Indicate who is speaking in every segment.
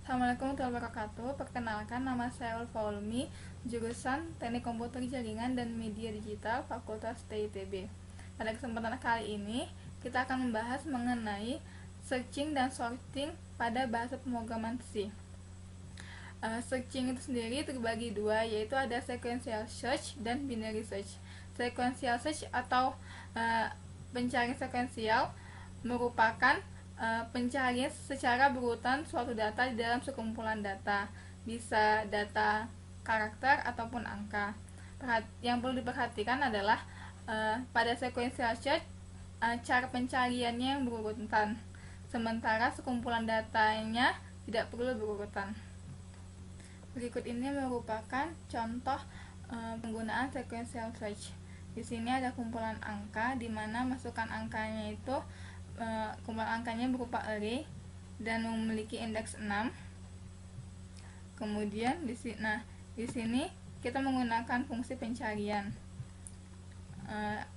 Speaker 1: Assalamualaikum warahmatullahi wabarakatuh. Perkenalkan, nama saya Ulfa Ulmi, jurusan Teknik Komputer Jaringan dan Media Digital, Fakultas TITB. Pada kesempatan kali ini, kita akan membahas mengenai searching dan sorting pada bahasa pemrograman C. Searching itu sendiri terbagi dua, yaitu ada sequential search dan binary search. Sequential search atau pencarian sekuensial merupakan pencarian secara berurutan suatu data di dalam sekumpulan data, bisa data karakter ataupun angka. Yang perlu diperhatikan adalah pada sequential search cara pencariannya yang berurutan, sementara sekumpulan datanya tidak perlu berurutan. Berikut ini merupakan contoh penggunaan sequential search. Di sini ada kumpulan angka, di mana masukan angkanya itu kumpulan angkanya berupa array dan memiliki indeks 6. Kemudian di sini kita menggunakan fungsi pencarian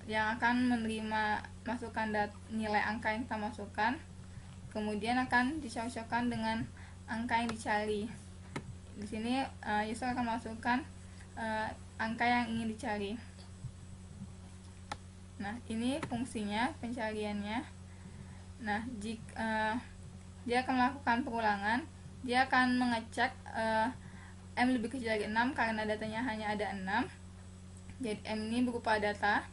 Speaker 1: yang akan menerima masukan nilai angka yang kita masukkan, kemudian akan dicocokkan dengan angka yang dicari. Di sini user akan masukkan angka yang ingin dicari. Nah, ini fungsinya, pencariannya. Nah, jika dia akan melakukan pengulangan, dia akan mengecek M lebih kecil dari 6 karena datanya hanya ada 6. Jadi M ini berupa data.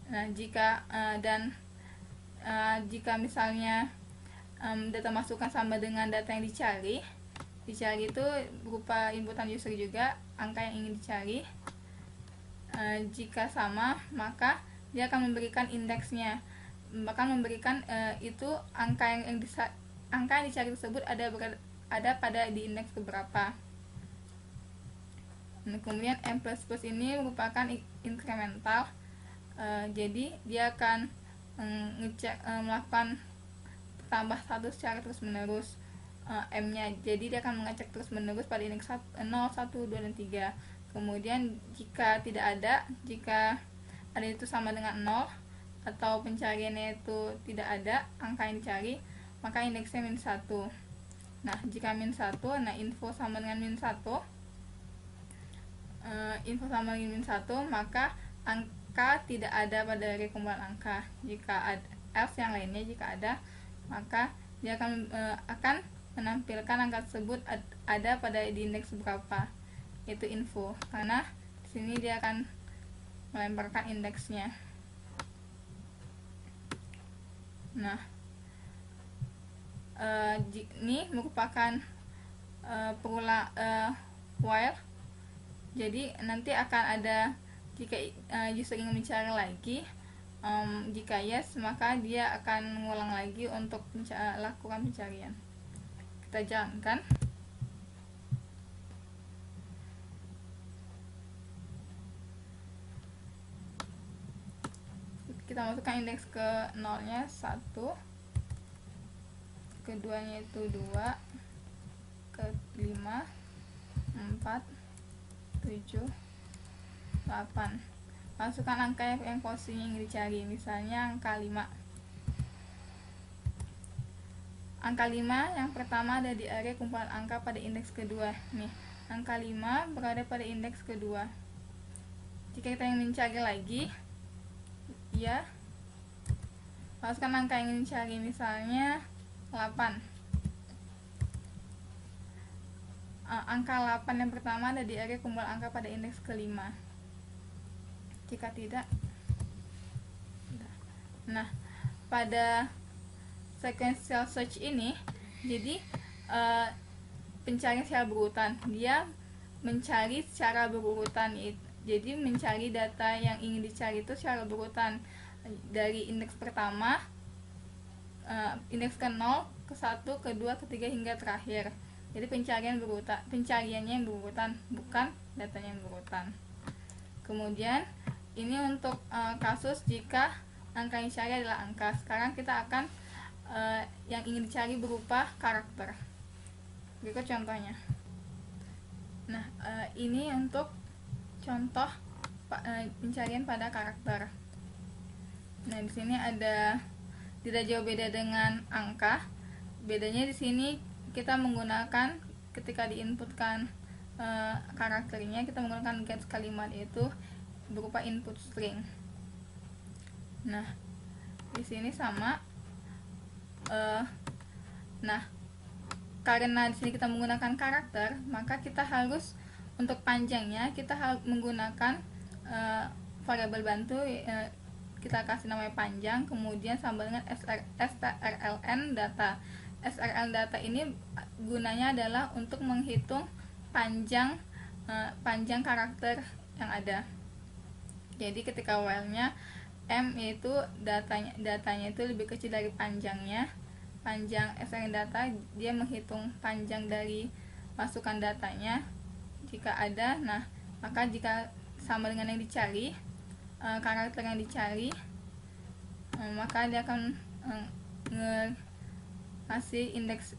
Speaker 1: Nah, jika misalnya data masukan sama dengan data yang dicari itu berupa inputan user juga, angka yang ingin dicari. Jika sama, maka dia akan memberikan indeksnya, bahkan memberikan itu angka yang dicari tersebut ada pada di indeks keberapa. Nah, kemudian M++ ini merupakan incremental, jadi dia akan melakukan tambah 1 secara terus menerus M nya, jadi dia akan mengecek terus menerus pada indeks 0, 1, 2, dan 3. Kemudian jika jika ada itu sama dengan 0 atau pencariannya itu tidak ada angka yang dicari, maka indeksnya -1. Nah, jika -1, nah info sama dengan -1, maka angka tidak ada pada array kumpulan angka. Jika ada, else yang lainnya jika ada, maka dia akan menampilkan angka tersebut ada pada di indeks berapa, yaitu info, karena di sini dia akan melemparkan indeksnya. Nah, ini merupakan while. Jadi nanti akan ada, jika user ingin mencari lagi, jika yes, maka dia akan mengulang lagi untuk lakukan pencarian. Kita jalankan. Kita masukkan indeks ke 0-nya 1, keduanya itu 2, ke 5, 4, 7, 8. Masukkan angka yang posisinya ingin dicari, misalnya angka 5. Angka 5 yang pertama ada di array kumpulan angka pada indeks kedua. Nih, angka 5 berada pada indeks kedua. Jika kita ingin mencari lagi, ya, masukkan angka yang ingin dicari, misalnya 8. Angka 8 yang pertama ada di array kumpulan angka pada indeks kelima. Jika tidak, nah, pada sequential search ini, jadi pencarian secara berurutan, dia mencari secara berurutan, jadi mencari data yang ingin dicari itu secara berurutan dari indeks pertama, indeks ke 0, ke 1, ke 2, ke 3 hingga terakhir. Jadi pencariannya yang berurutan, bukan datanya yang berurutan. Kemudian ini untuk kasus jika angka yang dicari adalah angka. Sekarang kita akan yang ingin dicari berupa karakter. Berikut contohnya. Nah, ini untuk contoh pencarian pada karakter. Nah, di sini tidak jauh beda dengan angka. Bedanya di sini kita menggunakan ketika diinputkan karakternya, kita menggunakan get kalimat itu berupa input string. Nah, di sini sama. Nah, karena di sini kita menggunakan karakter, maka kita harus untuk panjangnya kita harus menggunakan variabel bantu. Kita kasih namanya panjang, kemudian sama dengan strln data. Strln data ini gunanya adalah untuk menghitung panjang karakter yang ada. Jadi ketika while-nya m itu datanya itu lebih kecil dari panjang strln data, dia menghitung panjang dari masukan datanya jika ada. Nah, maka jika sama dengan yang dicari, karakter yang dicari, maka dia akan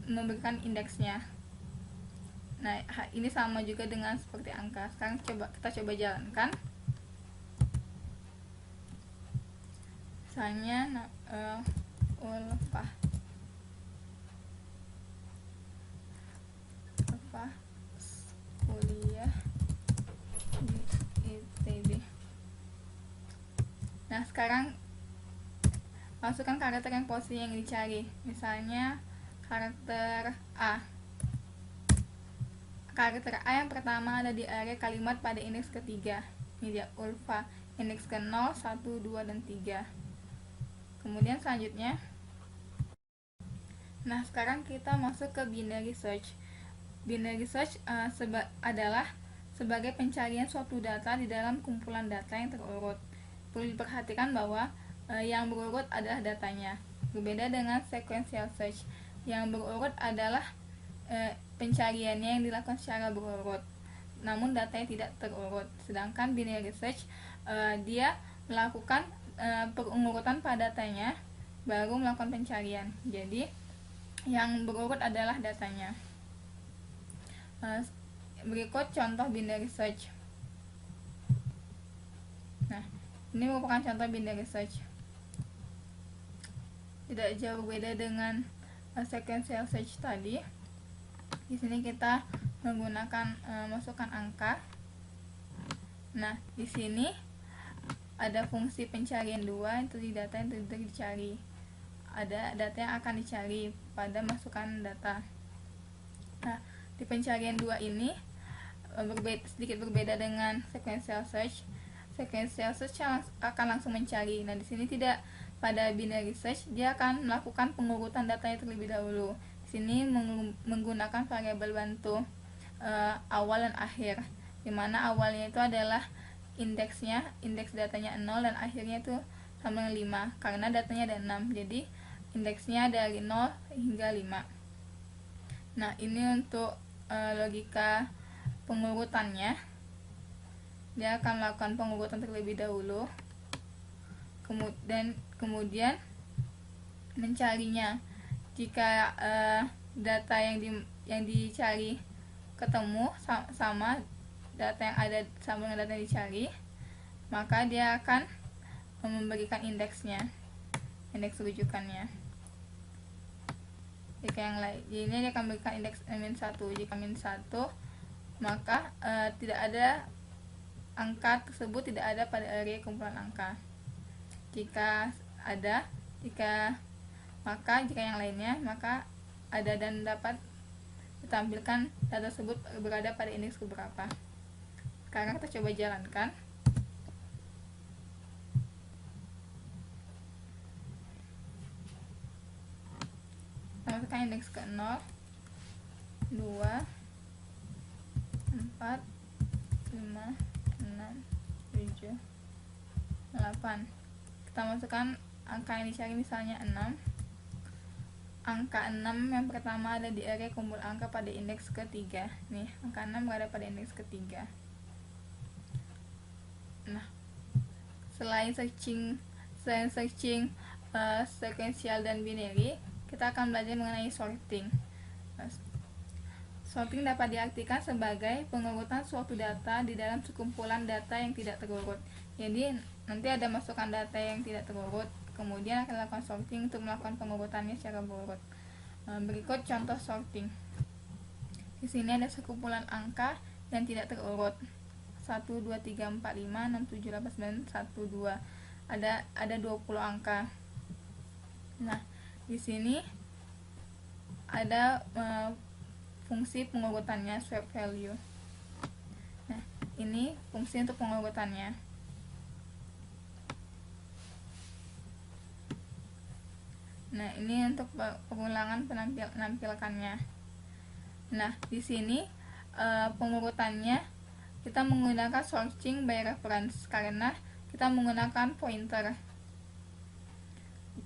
Speaker 1: memberikan indeksnya. Nah, ini sama juga dengan seperti angka. Sekarang kita coba jalankan. Misalnya Ulfa kuliah di ITB. Nah, sekarang masukkan karakter yang posisi yang dicari. Misalnya karakter A. Karakter A yang pertama ada di area kalimat pada indeks ketiga. Ini dia Ulfa, indeks ke 0, 1, 2, dan 3. Kemudian selanjutnya, nah sekarang kita masuk ke binary search. Binary search adalah sebagai pencarian suatu data di dalam kumpulan data yang terurut. Perlu diperhatikan bahwa yang berurut adalah datanya. Berbeda dengan sequential search. Yang berurut adalah pencariannya yang dilakukan secara berurut, namun datanya tidak terurut. Sedangkan binary search dia melakukan pengurutan pada datanya baru melakukan pencarian. Jadi yang berurut adalah datanya. Berikut contoh binary search. Nah, ini merupakan contoh binary search. Tidak jauh beda dengan sequential search tadi. Di sini kita menggunakan masukkan angka. Nah, di sini ada fungsi pencarian 2 itu di data yang tidak dicari. Ada data yang akan dicari pada masukan data. Nah, di pencarian 2 ini sedikit berbeda dengan sequential search. Sequential search akan langsung mencari. Nah, di sini tidak. Pada binary search dia akan melakukan pengurutan datanya terlebih dahulu. Di sini menggunakan variabel bantu awal dan akhir, dimana awalnya itu adalah indeks datanya 0 dan akhirnya itu sama dengan 5 karena datanya ada 6, jadi indeksnya dari 0 hingga 5. Nah, ini untuk logika pengurutannya. Dia akan melakukan pengurutan terlebih dahulu, kemudian mencarinya. Jika data yang dicari ketemu sama data yang ada sama dengan data yang dicari, maka dia akan memberikan indeksnya, indeks rujukannya. Jika yang lain, ini dia akan memberikan indeks -1. Jika -1, maka tidak ada angka tersebut, tidak ada pada area kumpulan angka. Jika ada, jika yang lainnya, maka ada dan dapat ditampilkan data tersebut berada pada indeks keberapa. Sekarang kita coba jalankan. Kita masukkan indeks ke 0, 2, 4, 5, 6, 7, 8. Kita masukkan angka yang dicari, misalnya 6. Angka 6 yang pertama ada di area kumpul angka pada indeks ketiga. Nih, angka 6 berada pada indeks ketiga. Nah, selain searching sequential dan binary, kita akan belajar mengenai sorting. Sorting dapat diartikan sebagai pengurutan suatu data di dalam sekumpulan data yang tidak terurut. Jadi nanti ada masukan data yang tidak terurut, kemudian akan lakukan sorting untuk melakukan pengurutannya secara berurut. Berikut contoh sorting. Di sini ada sekumpulan angka yang tidak terurut. 1 2 3 4 5 6 7 8 9 1 2. Ada 20 angka. Nah, di sini ada fungsi pengurutannya, swap value. Nah, ini fungsi untuk pengurutannya. Nah, ini untuk pengulangan penampilkannya. Nah, di sini pengurutannya kita menggunakan searching by reference karena kita menggunakan pointer.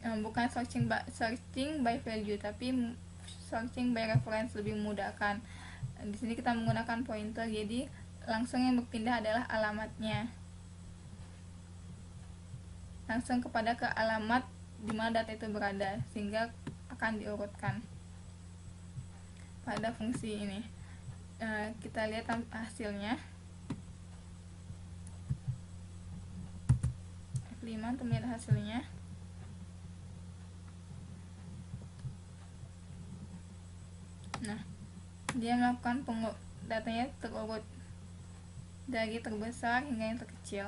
Speaker 1: Bukan searching by value, tapi searching by reference, lebih memudahkan. Di sini kita menggunakan pointer, jadi langsung yang berpindah adalah alamatnya, langsung ke alamat di mana data itu berada, sehingga akan diurutkan pada fungsi ini. Kita lihat hasilnya. F5 untuk melihat hasilnya. Nah, dia melakukan datanya terurut dari terbesar hingga yang terkecil.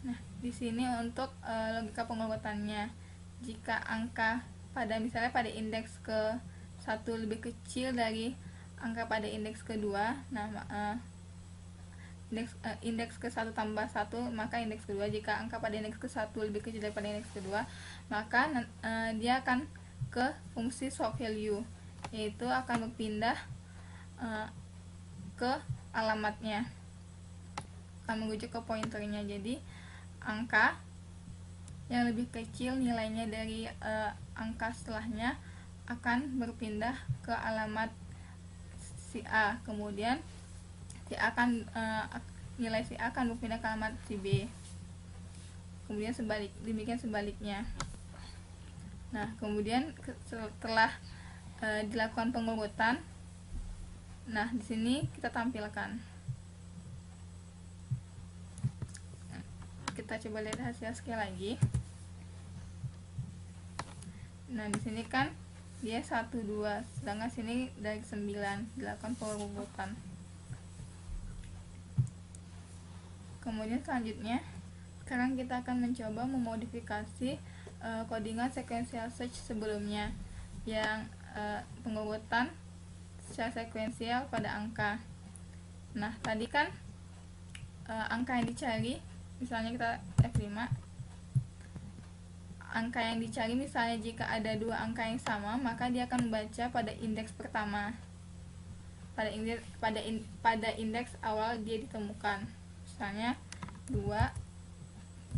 Speaker 1: Nah, di sini untuk logika pengurutannya, jika angka misalnya pada indeks ke 1 lebih kecil dari angka pada indeks kedua, nah indeks ke 1 tambah 1, maka indeks kedua. Jika angka pada indeks ke 1 lebih kecil daripada indeks kedua, maka dia akan ke fungsi swap value, yaitu akan berpindah ke alamatnya, akan merujuk ke pointernya. Jadi angka yang lebih kecil nilainya dari angka setelahnya akan berpindah ke alamat si A, kemudian nilai si A akan berpindah ke alamat si B, kemudian demikian sebaliknya. Nah, kemudian setelah dilakukan pengurutan, nah di sini kita tampilkan. Kita coba lihat hasil sekali lagi. Nah, di sini kan dia 1 2, sedangkan sini dari 9 dilakukan pengurutan. Kemudian selanjutnya, sekarang kita akan mencoba memodifikasi codingan sequential search sebelumnya, yang pengurutan secara sekuensial pada angka. Nah, tadi kan angka yang dicari, misalnya kita F5, angka yang dicari misalnya jika ada 2 angka yang sama, maka dia akan membaca pada indeks pertama, pada indeks awal dia ditemukan. Misalnya 2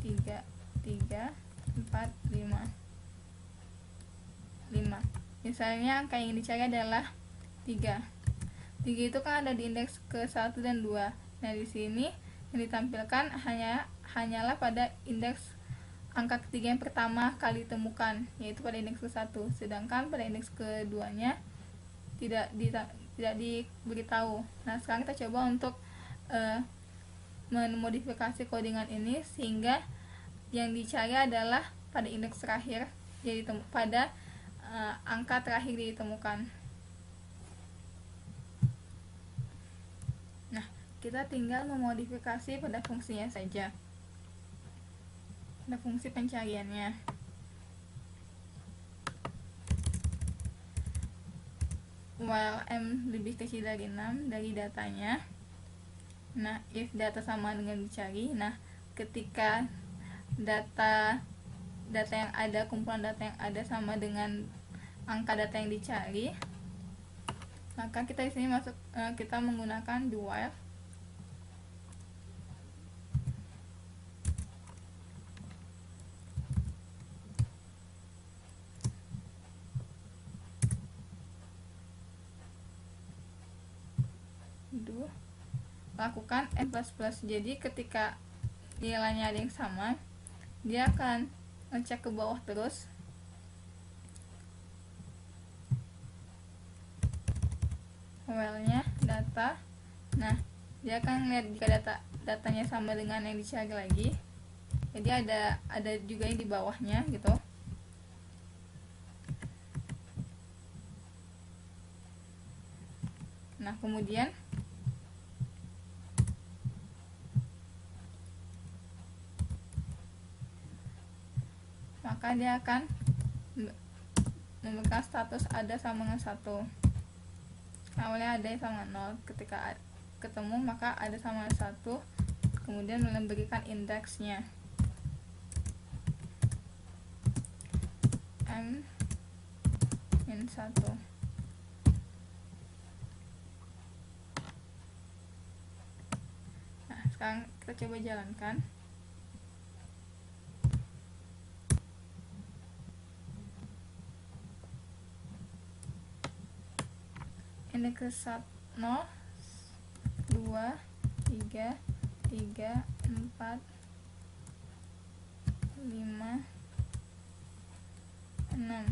Speaker 1: 3 3 4 5. Misalnya angka yang dicari adalah 3 itu kan ada di indeks ke 1 dan 2. Nah, di sini yang ditampilkan hanyalah pada indeks angka ketiga yang pertama kali ditemukan, yaitu pada indeks ke-1, sedangkan pada indeks keduanya tidak diberitahu. Nah, sekarang kita coba untuk memodifikasi codingan ini sehingga yang dicari adalah pada indeks terakhir, jadi pada angka terakhir ditemukan. Nah, kita tinggal memodifikasi pada fungsinya saja, pada fungsi pencariannya. While m lebih kecil dari 6 dari datanya. Nah, if data sama dengan dicari, nah ketika data yang ada, kumpulan data yang ada sama dengan angka data yang dicari, maka kita di sini kita menggunakan do while. Lakukan n++. Jadi ketika nilainya ada yang sama, dia akan ngecek ke bawah terus. While-nya data. Nah, dia akan lihat jika datanya sama dengan yang dicari lagi. Jadi ada juga yang di bawahnya gitu. Nah, kemudian maka dia akan memberikan status ada sama dengan 1. Awalnya ada sama 0, ketika ketemu maka ada sama 1, kemudian memberikan indeksnya m min 1. Nah, sekarang kita coba jalankan. Indeks ke 0, 2, 3, 3, 4, 5, 6.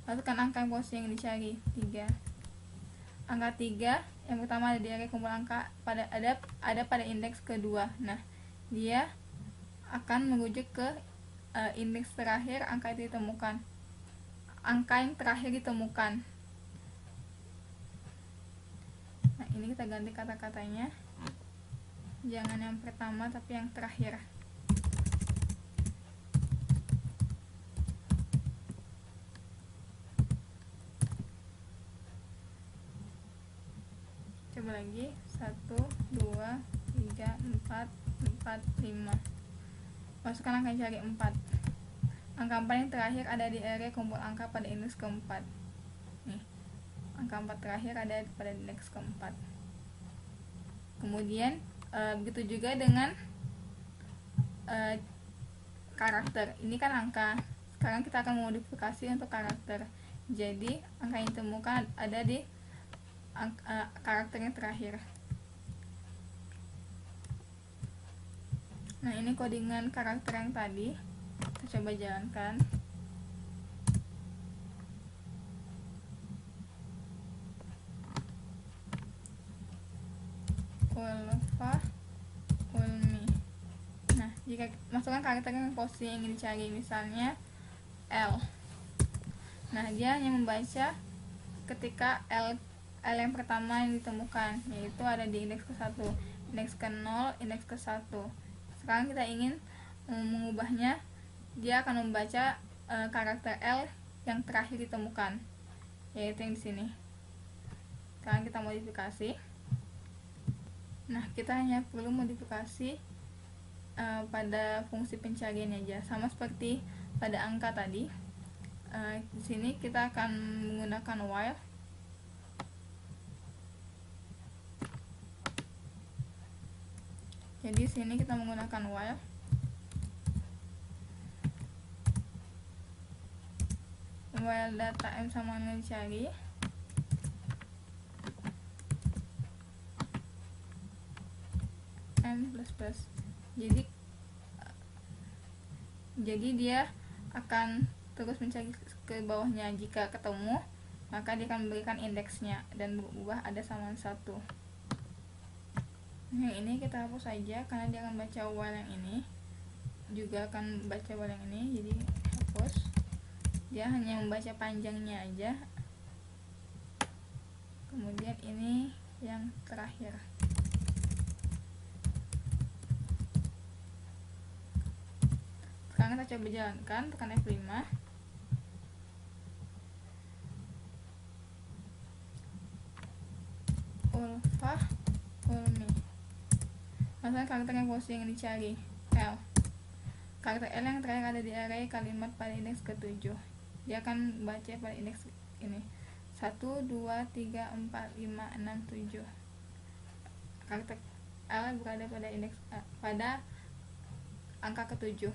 Speaker 1: Masukkan angka yang posisi yang dicari, 3. Angka 3 yang pertama ada di array kumpul angka ada pada indeks kedua. Nah, dia akan merujuk ke indeks terakhir angka itu ditemukan. Angka yang terakhir ditemukan. Nah, ini kita ganti kata-katanya. Jangan yang pertama tapi yang terakhir. Coba lagi. 1, 2, 3, 4, 4, 5. Masukkan angka yang cari 4. Angka 4 yang terakhir ada di array kumpul angka pada indeks keempat. Nih, angka 4 terakhir ada pada indeks keempat. Kemudian begitu juga dengan karakter. Ini kan angka. Sekarang kita akan memodifikasi untuk karakter. Jadi angka yang ditemukan ada di karakter yang terakhir. Nah, ini codingan karakter yang tadi. Kita coba jalankan. Ulfa, Ulmi. Nah, jika masukkan karakter yang posisi yang ingin dicari, misalnya L. Nah, dia hanya membaca ketika L yang pertama yang ditemukan, yaitu ada di indeks ke-1, indeks ke-0, indeks ke-1. Sekarang kita ingin mengubahnya, dia akan membaca karakter L yang terakhir ditemukan, yaitu yang di sini. Sekarang kita modifikasi. Nah, kita hanya perlu modifikasi pada fungsi pencarian aja, sama seperti pada angka tadi. Di sini kita akan menggunakan while. Jadi sini kita menggunakan while. While data m sama dengan dicari. M plus plus. Jadi dia akan terus mencari ke bawahnya. Jika ketemu, maka dia akan memberikan indeksnya dan berubah ada sama 1. Nah, ini kita hapus saja karena dia akan baca while yang ini, juga akan baca while yang ini, jadi hapus. Dia hanya membaca panjangnya aja. Kemudian ini yang terakhir. Sekarang kita coba jalankan, tekan F5. Ulfa, Ulmi. Masalah karakter yang posisi yang dicari, L. Karakter L yang terakhir ada di array kalimat pada indeks ke-7. Dia akan baca pada indeks ini. 1, 2, 3, 4, 5, 6, 7. Karakter L berada pada indeks pada angka ke-7.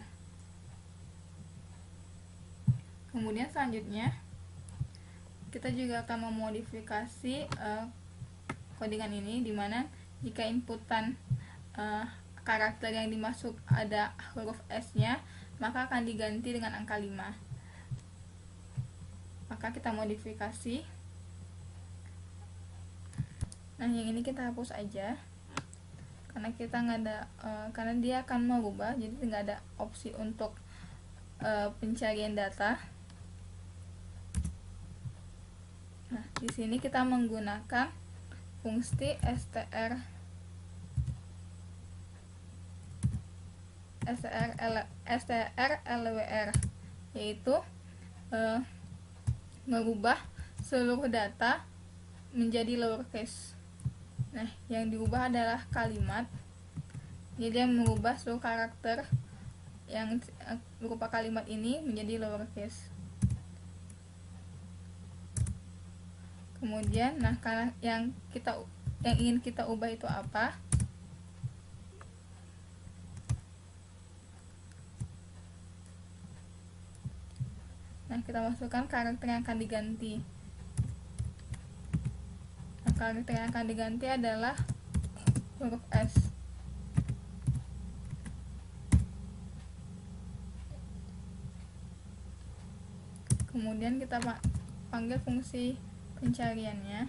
Speaker 1: Kemudian selanjutnya kita juga akan memodifikasi codingan ini, dimana jika inputan karakter yang dimasuk ada huruf S nya, maka akan diganti dengan angka 5. Maka kita modifikasi. Nah, yang ini kita hapus aja karena kita nggak ada karena dia akan merubah, jadi nggak ada opsi untuk pencarian data. Nah, di sini kita menggunakan fungsi strlwr, yaitu merubah seluruh data menjadi lowercase. Nah, yang diubah adalah kalimat. Jadi dia mengubah seluruh karakter yang berupa kalimat ini menjadi lowercase. Kemudian, nah karena yang ingin kita ubah itu apa? Nah, kita masukkan karakter yang akan diganti. Nah, karakter yang akan diganti adalah huruf S. Kemudian kita panggil fungsi pencariannya.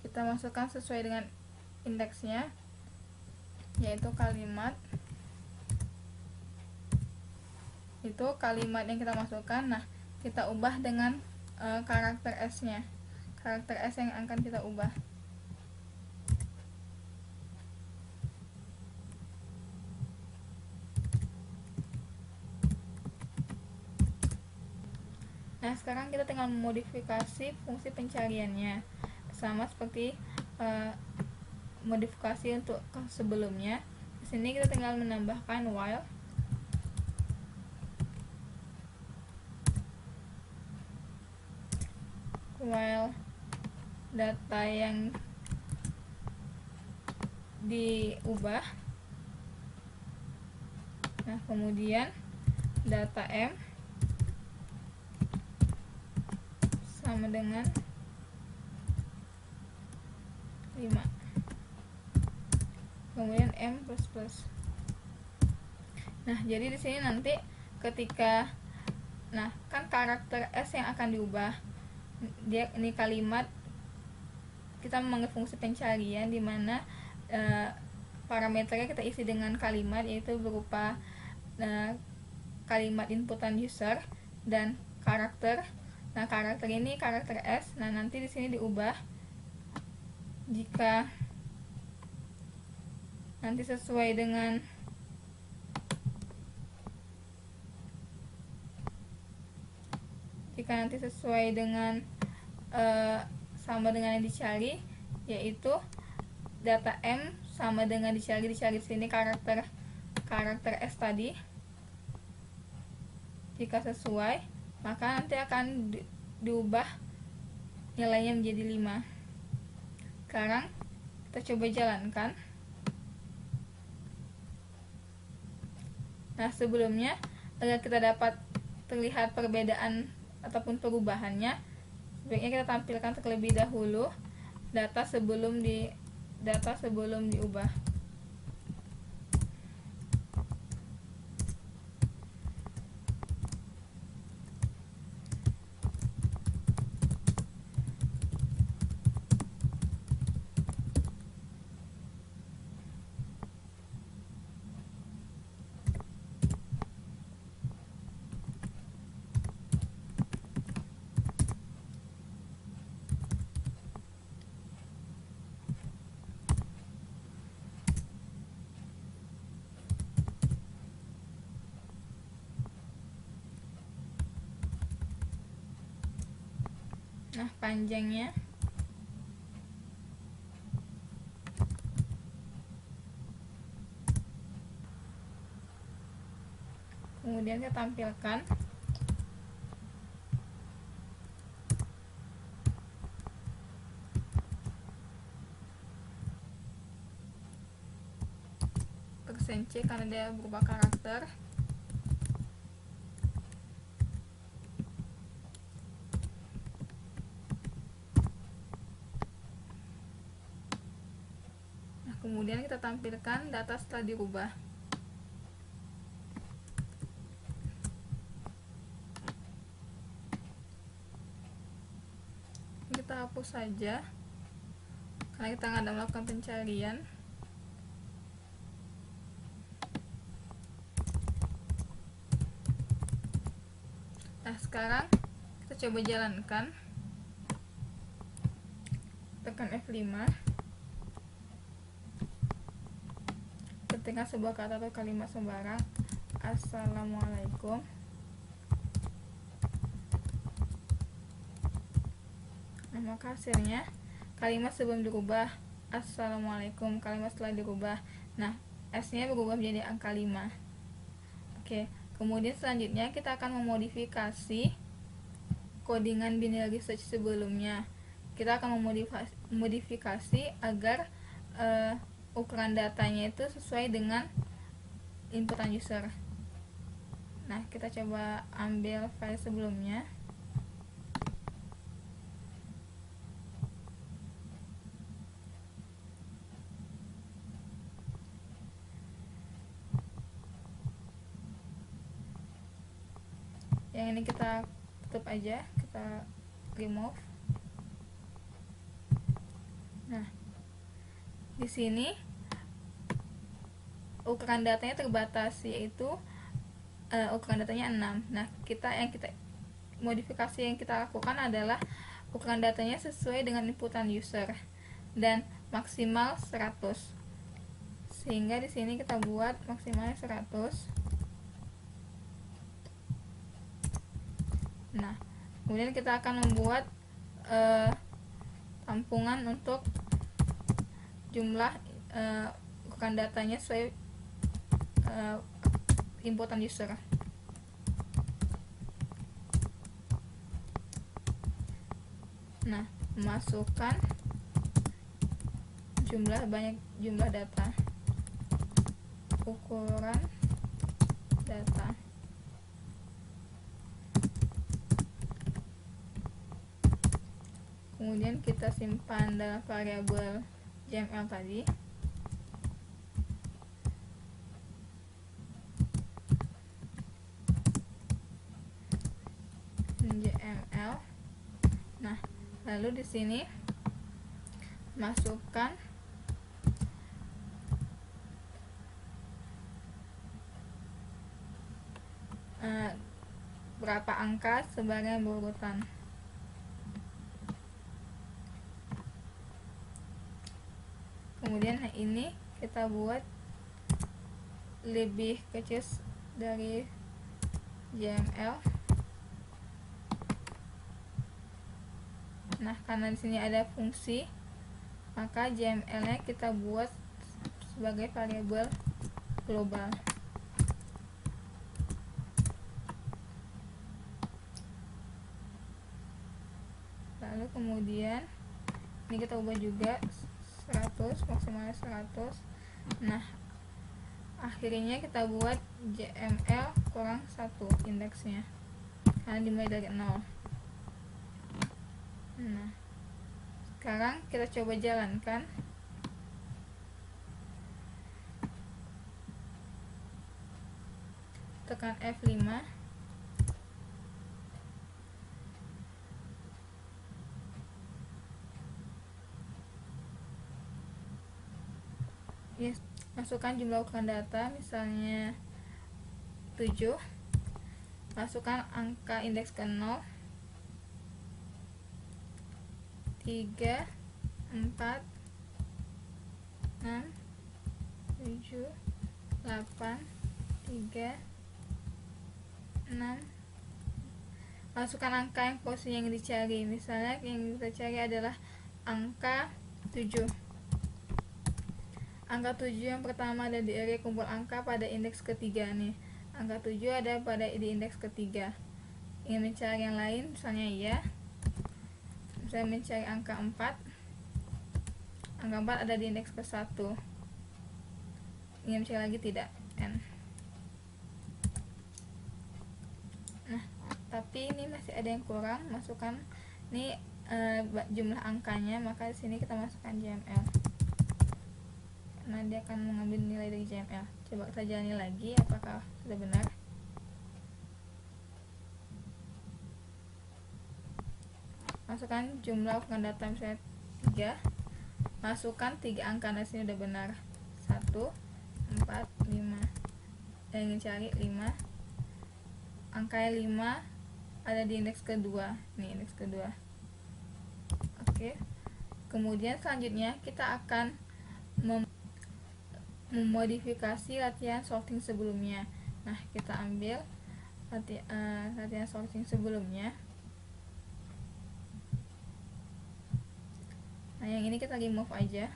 Speaker 1: Kita masukkan sesuai dengan indeksnya, yaitu kalimat. Itu kalimat yang kita masukkan. Nah, kita ubah dengan karakter S-nya. Karakter S yang akan kita ubah. Nah, sekarang kita tinggal memodifikasi fungsi pencariannya, sama seperti modifikasi untuk sebelumnya. Di sini kita tinggal menambahkan while data yang diubah. Nah, kemudian data M sama dengan 5. Kemudian M++. Nah, jadi di sini nanti ketika kan karakter S yang akan diubah. Ini kalimat, kita memanggil fungsi pencarian di mana parameternya kita isi dengan kalimat, yaitu berupa kalimat inputan user dan karakter. Nah, karakter ini karakter S. Nah, nanti di sini diubah jika nanti sesuai dengan sama dengan yang dicari, yaitu data M sama dengan dicari di sini karakter S tadi. Jika sesuai, maka nanti akan diubah nilainya menjadi 5. Sekarang kita coba jalankan. Nah, sebelumnya agar kita dapat terlihat perbedaan ataupun perubahannya, sebaiknya kita tampilkan terlebih dahulu data sebelum diubah. Nah, panjangnya kemudian kita tampilkan. %C karena dia berupa karakter. Nah, kemudian kita tampilkan data setelah dirubah. Kita hapus saja karena kita nggak ada melakukan pencarian. Nah, sekarang kita Kita coba jalankan, tekan F5, ketikkan sebuah kata atau kalimat sembarang. Assalamualaikum. Nah, maka hasilnya kalimat sebelum dirubah Assalamualaikum, kalimat setelah dirubah. Nah, S-nya berubah menjadi angka 5. Oke, kemudian selanjutnya kita akan memodifikasi codingan binary search sebelumnya. Kita akan memodifikasi agar ukuran datanya itu sesuai dengan inputan user. Nah, kita coba ambil file sebelumnya. Yang ini kita tutup aja, kita remove. Nah, di sini ukuran datanya terbatas, yaitu ukuran datanya 6. Nah, modifikasi yang kita lakukan adalah ukuran datanya sesuai dengan inputan user dan maksimal 100. Sehingga di sini kita buat maksimalnya 100. Nah, kemudian kita akan membuat tampungan untuk jumlah ukuran datanya sesuai inputan user. Nah, masukkan banyak jumlah data, ukuran data. Kemudian kita simpan dalam variabel JML tadi. JML. Nah, lalu di sini masukkan berapa angka sebagai berurutan. Kemudian ini kita buat lebih kecil dari JML. Nah, karena di sini ada fungsi, maka JML-nya kita buat sebagai variabel global. Lalu kemudian ini kita ubah juga 100, maksimalnya 100. Nah, akhirnya kita buat JML kurang 1 indeksnya, karena dimulai dari 0. Nah, sekarang kita coba jalankan. Tekan F5. Yes, masukkan jumlah ukuran data, misalnya 7. Masukkan angka indeks ke 0, 3, 4, 6, 7, 8, 3, 6. Masukkan angka yang posisi yang dicari, misalnya yang kita cari adalah angka 7. Angka 7 yang pertama ada di area kumpul angka pada indeks ketiga nih. Angka 7 ada di indeks ketiga. Ingin mencari yang lain, misalnya ya. Saya mencari angka 4. Angka 4 ada di indeks ke-1. Ingin mencari lagi, tidak, N. Nah, tapi ini masih ada yang kurang, masukkan ini jumlah angkanya, maka di sini kita masukkan JML. Nah, dia akan mengambil nilai dari JML. Coba kita jalani lagi, apakah sudah benar. Masukkan jumlah ukuran data, misalnya 3. Masukkan 3 angka, nah sini udah benar. 1, 4, 5. Yang ingin cari 5. Angkanya 5 ada di indeks kedua. Ini indeks kedua. Oke. Kemudian selanjutnya kita akan memodifikasi latihan sorting sebelumnya. Nah, kita ambil latihan sorting sebelumnya. Nah, yang ini kita remove aja.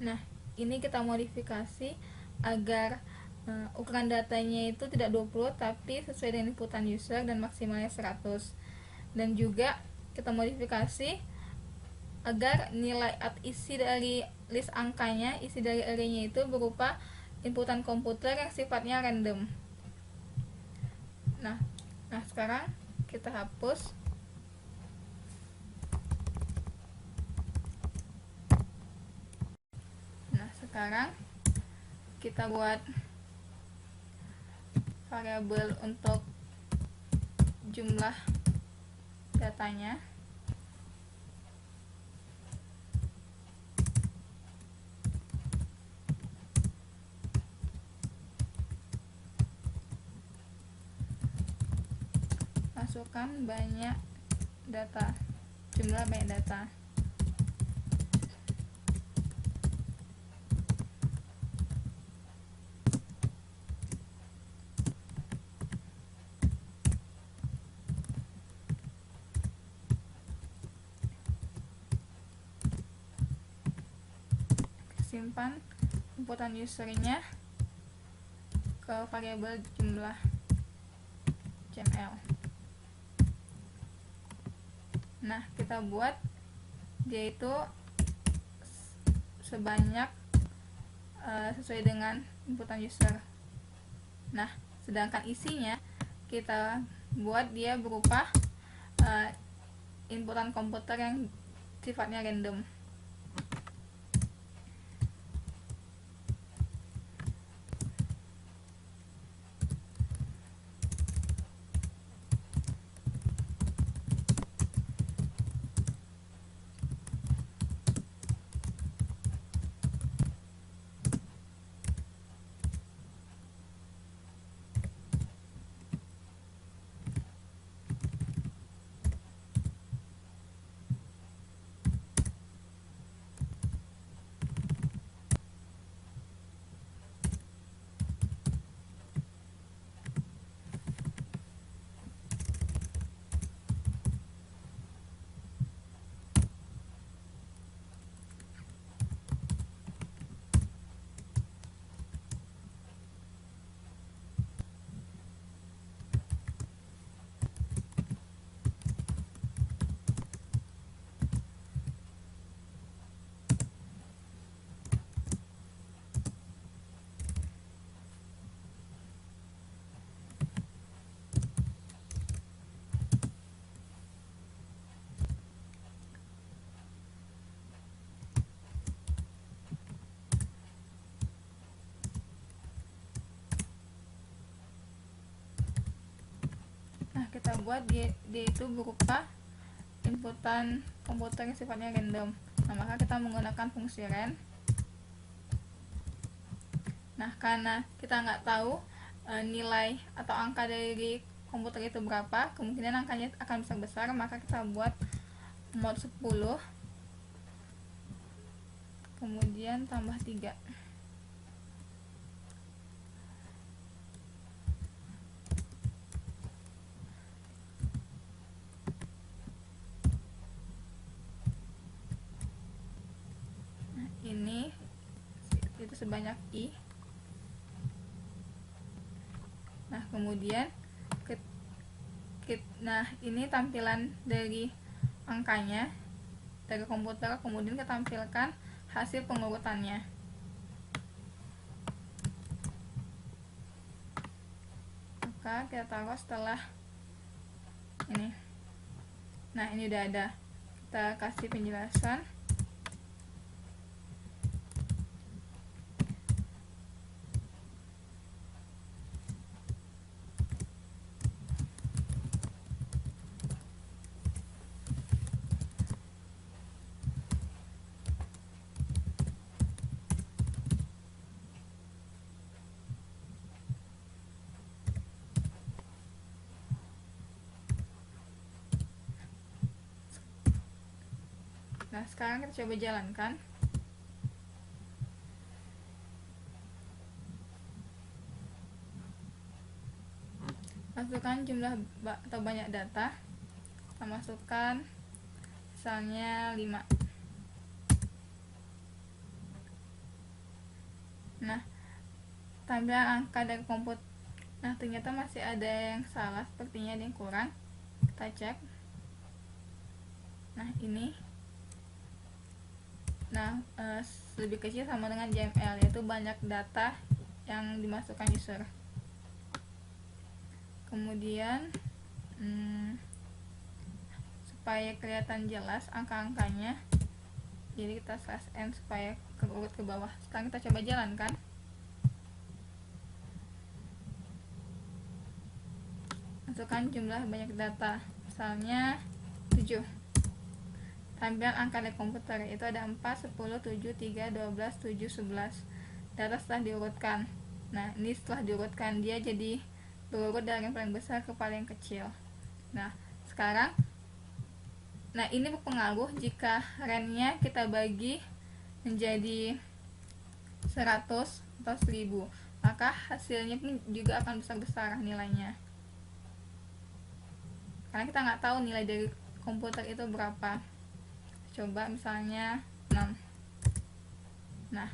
Speaker 1: Nah, ini kita modifikasi agar ukuran datanya itu tidak 20 tapi sesuai dengan inputan user dan maksimalnya 100. Dan juga kita modifikasi agar nilai isi dari list angkanya, isi dari array-nya itu berupa inputan komputer yang sifatnya random. Nah, sekarang kita hapus. Nah, sekarang kita buat variabel untuk jumlah datanya. Masukkan banyak data, jumlah banyak data. Simpan inputan usernya ke variabel jumlah CML. Nah, kita buat dia itu sebanyak sesuai dengan inputan user. Nah, sedangkan isinya kita buat dia berupa inputan komputer yang sifatnya random. Nah, kita buat dia itu berupa inputan komputer yang sifatnya random. Nah, maka kita menggunakan fungsi len. Nah, karena kita nggak tahu nilai atau angka dari komputer itu berapa, kemungkinan angkanya akan besar-besar, maka kita buat mod 10 kemudian tambah 3. Nah, ini itu sebanyak i. Nah, kemudian nah, ini tampilan dari angkanya dari komputer, kemudian kita tampilkan hasil pengurutannya. Maka kita taruh setelah ini. Nah, ini udah ada. Kita kasih penjelasan. Nah, sekarang kita coba jalankan. Masukkan jumlah atau banyak data. Kita masukkan misalnya 5. Nah, tampilan angka dari komputer. Nah, ternyata masih ada yang salah, sepertinya ada yang kurang. Kita cek. Nah, ini. Nah, lebih kecil sama dengan JML, yaitu banyak data yang dimasukkan user. Kemudian supaya kelihatan jelas angka-angkanya, jadi kita /n supaya urut ke bawah. Sekarang kita coba jalankan. Masukkan jumlah banyak data, misalnya 7. Tampilan angka dari komputer itu ada 4, 10, 7, 3, 12, 7, 11. Data setelah diurutkan. Nah, ini setelah diurutkan dia jadi berurut dari yang paling besar ke paling kecil. Nah, sekarang ini berpengaruh jika range-nya kita bagi menjadi 100 atau 1000, maka hasilnya pun juga akan besar-besar nilainya, karena kita nggak tahu nilai dari komputer itu berapa. Coba misalnya 6. Nah,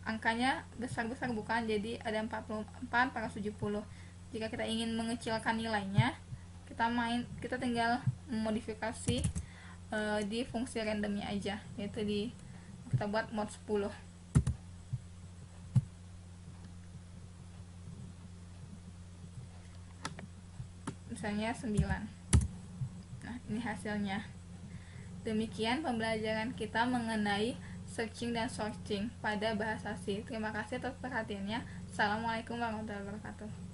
Speaker 1: angkanya besar-besar bukan, jadi ada 44 pada 70. Jika kita ingin mengecilkan nilainya, kita tinggal memodifikasi di fungsi randomnya aja, yaitu kita buat mod 10. Misalnya 9. Nah, ini hasilnya. Demikian pembelajaran kita mengenai searching dan sorting pada bahasa C. Terima kasih atas perhatiannya. Assalamualaikum warahmatullahi wabarakatuh.